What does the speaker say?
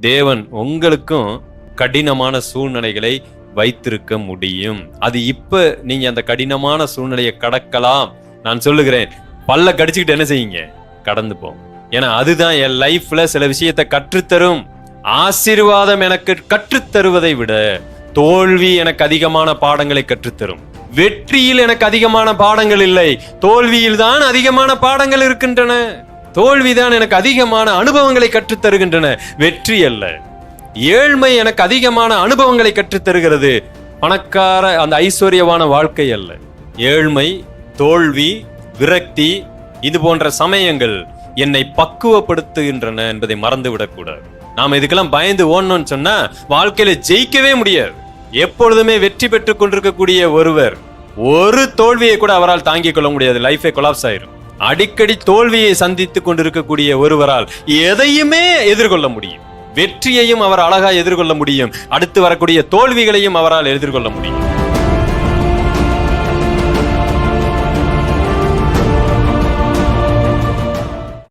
தேவன் உங்களுக்கும் கடினமான சூழ்நிலைகளை வைத்திருக்க முடியும். அது இப்ப நீங்க அந்த கடினமான சூழ்நிலையை கடக்கலாம். நான் சொல்லுகிறேன், பல்ல கடிச்சுக்கிட்டு என்ன செய்யுங்க, கடந்து போங்க. ஏன்னா அதுதான் என் லைஃப்ல சில விஷயத்தை கற்றுத்தரும். ஆசீர்வாதம் எனக்கு கற்றுத்தருவதை விட தோல்வி எனக்கு அதிகமான பாடங்களை கற்றுத்தரும். வெற்றியில் எனக்கு அதிகமான பாடங்கள் இல்லை, தோல்வியில் தான் அதிகமான பாடங்கள் இருக்கின்றன. தோல்விதான் எனக்கு அதிகமான அனுபவங்களை கற்றுத்தருகின்றன, வெற்றி அல்ல. ஏழ்மை எனக்கு அதிகமான அனுபவங்களை கற்றுத்தருகிறது, பணக்கார அந்த ஐஸ்வர்யமான வாழ்க்கை அல்ல. ஏழ்மை, தோல்வி, விரக்தி இது போன்ற சமயங்கள் என்னை பக்குவப்படுத்துகின்றன என்பதை மறந்துவிடக்கூடாது. நாம இதுக்கெல்லாம் பயந்து ஓடணும்னு சொன்னா வாழ்க்கையில ஜெயிக்கவே முடியாது. எப்பொழுதுமே வெற்றி பெற்றுக் கொண்டிருக்கக்கூடிய ஒருவர் ஒரு தோல்வியை கூட அவரால் தாங்கிக் கொள்ள முடியாது, லைஃபே கொலாப்ஸ் ஆயிரும். அடிக்கடி தோல்வியை சந்தித்துக் கொண்டிருக்கக்கூடிய ஒருவரால் எதையுமே எதிர்கொள்ள முடியும். வெற்றியையும் அவர் அழகா எதிர்கொள்ள முடியும், அடுத்து வரக்கூடிய தோல்விகளையும் அவரால் எதிர்கொள்ள முடியும்.